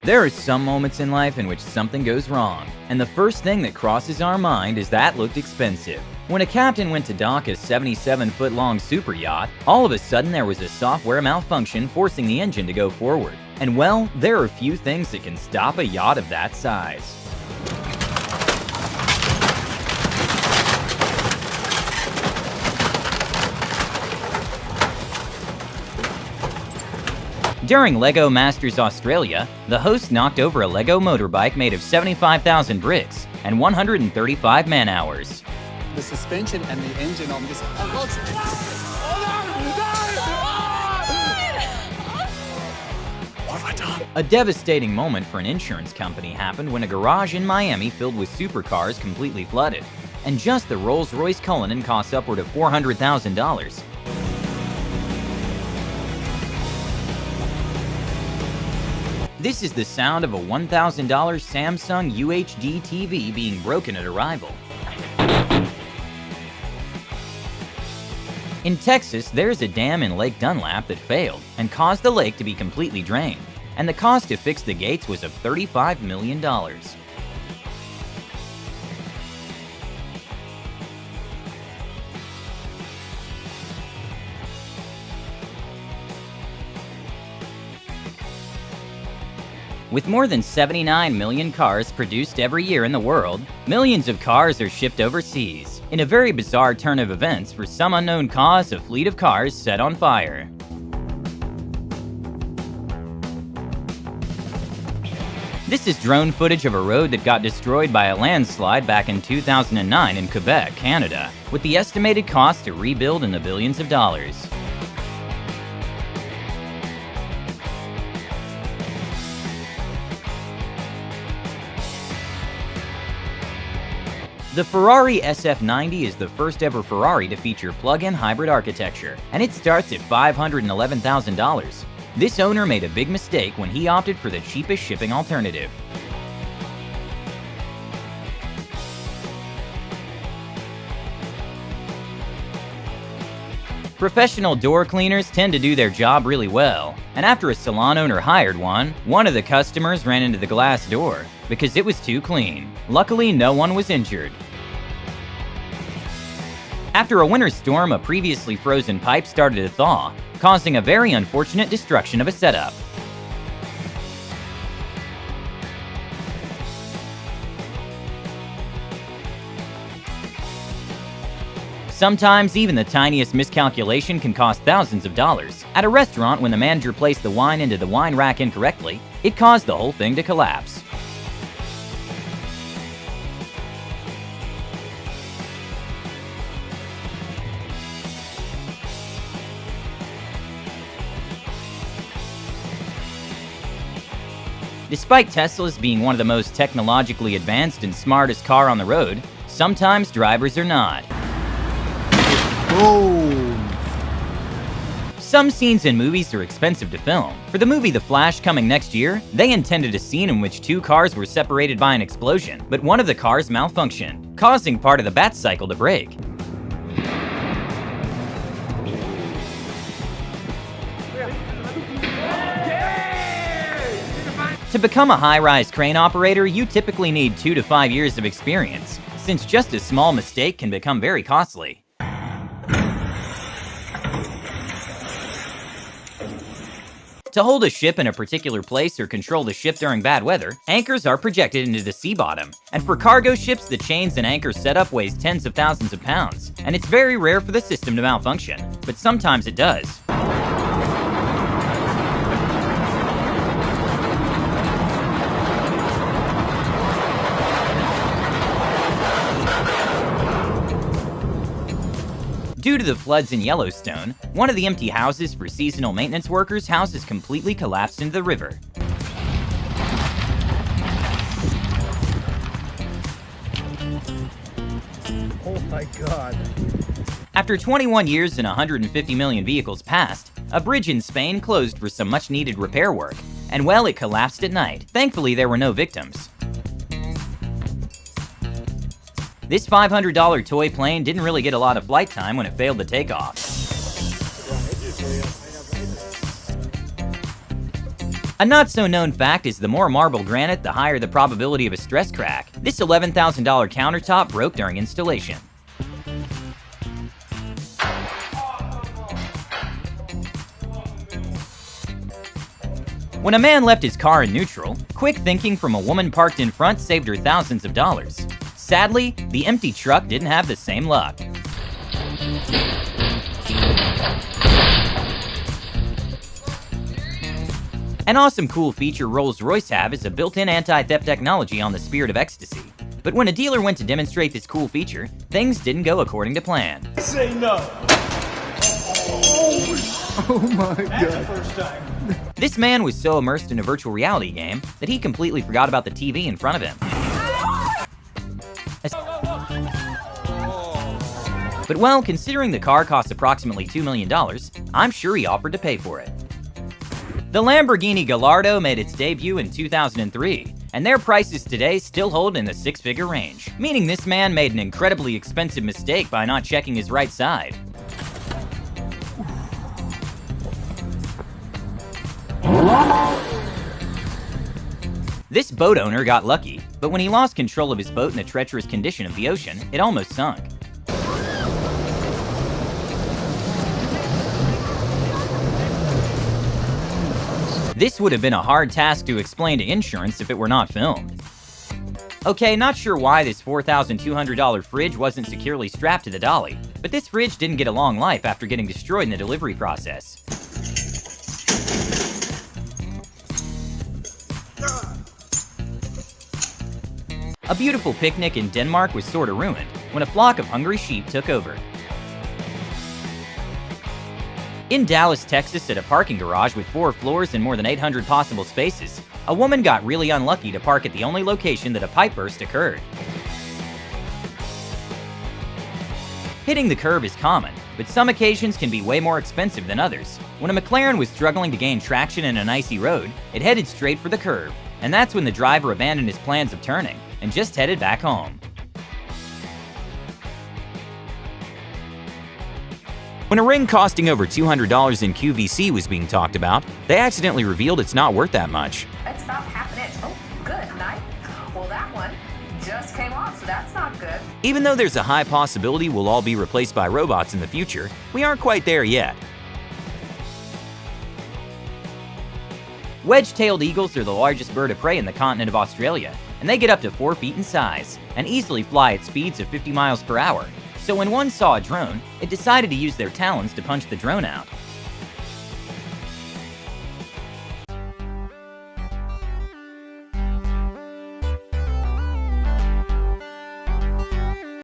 There are some moments in life in which something goes wrong, and the first thing that crosses our mind is that looked expensive. When a captain went to dock a 77-foot-long super yacht, all of a sudden there was a software malfunction forcing the engine to go forward. And well, there are few things that can stop a yacht of that size. During LEGO Masters Australia, the host knocked over a LEGO motorbike made of 75,000 bricks and 135 man-hours. The suspension and the engine on this... What have I done? A devastating moment for an insurance company happened when a garage in Miami filled with supercars completely flooded, and just the Rolls-Royce Cullinan cost upward of $400,000. This is the sound of a $1,000 Samsung UHD TV being broken at arrival. In Texas, there's a dam in Lake Dunlap that failed and caused the lake to be completely drained, and the cost to fix the gates was of $35 million. With more than 79 million cars produced every year in the world, millions of cars are shipped overseas. In a very bizarre turn of events, for some unknown cause, a fleet of cars set on fire. This is drone footage of a road that got destroyed by a landslide back in 2009 in Quebec, Canada, with the estimated cost to rebuild in the billions of dollars. The Ferrari SF90 is the first ever Ferrari to feature plug-in hybrid architecture, and it starts at $511,000. This owner made a big mistake when he opted for the cheapest shipping alternative. Professional door cleaners tend to do their job really well, and after a salon owner hired one of the customers ran into the glass door because it was too clean. Luckily, no one was injured. After a winter storm, a previously frozen pipe started to thaw, causing a very unfortunate destruction of a setup. Sometimes even the tiniest miscalculation can cost thousands of dollars. At a restaurant, when the manager placed the wine into the wine rack incorrectly, it caused the whole thing to collapse. Despite Teslas being one of the most technologically advanced and smartest car on the road, sometimes drivers are not. Boom! Some scenes in movies are expensive to film. For the movie The Flash coming next year, they intended a scene in which two cars were separated by an explosion, but one of the cars malfunctioned, causing part of the bat cycle to break. To become a high-rise crane operator, you typically need 2 to 5 years of experience, since just a small mistake can become very costly. To hold a ship in a particular place or control the ship during bad weather, anchors are projected into the sea bottom. And for cargo ships, the chains and anchor setup weighs tens of thousands of pounds, and it's very rare for the system to malfunction, but sometimes it does. Due to the floods in Yellowstone, one of the empty houses for seasonal maintenance workers' houses completely collapsed into the river. Oh my God. After 21 years and 150 million vehicles passed, a bridge in Spain closed for some much-needed repair work, and well, it collapsed at night. Thankfully, there were no victims. This $500 toy plane didn't really get a lot of flight time when it failed to take off. A not-so-known fact is the more marble granite, the higher the probability of a stress crack. This $11,000 countertop broke during installation. When a man left his car in neutral, quick thinking from a woman parked in front saved her thousands of dollars. Sadly, the empty truck didn't have the same luck. An awesome cool feature Rolls-Royce have is a built-in anti-theft technology on the Spirit of Ecstasy. But when a dealer went to demonstrate this cool feature, things didn't go according to plan. Say no. Oh my That's the god. first time. This man was so immersed in a virtual reality game that he completely forgot about the TV in front of him. But well, considering the car cost approximately $2 million, I'm sure he offered to pay for it. The Lamborghini Gallardo made its debut in 2003, and their prices today still hold in the six-figure range, meaning this man made an incredibly expensive mistake by not checking his right side. This boat owner got lucky, but when he lost control of his boat in the treacherous condition of the ocean, it almost sunk. This would have been a hard task to explain to insurance if it were not filmed. Okay, not sure why this $4,200 fridge wasn't securely strapped to the dolly, but this fridge didn't get a long life after getting destroyed in the delivery process. A beautiful picnic in Denmark was sorta ruined when a flock of hungry sheep took over. In Dallas, Texas, at a parking garage with 4 floors and more than 800 possible spaces, a woman got really unlucky to park at the only location that a pipe burst occurred. Hitting the curb is common, but some occasions can be way more expensive than others. When a McLaren was struggling to gain traction in an icy road, it headed straight for the curb, and that's when the driver abandoned his plans of turning and just headed back home. When a ring costing over $200 in QVC was being talked about, they accidentally revealed it's not worth that much. It's about half an inch. Oh, good. Nice. Well, that one just came off, so that's not good. Even though there's a high possibility we'll all be replaced by robots in the future, we aren't quite there yet. Wedge-tailed eagles are the largest bird of prey in the continent of Australia, and they get up to 4 feet in size and easily fly at speeds of 50 miles per hour. So when one saw a drone, it decided to use their talons to punch the drone out.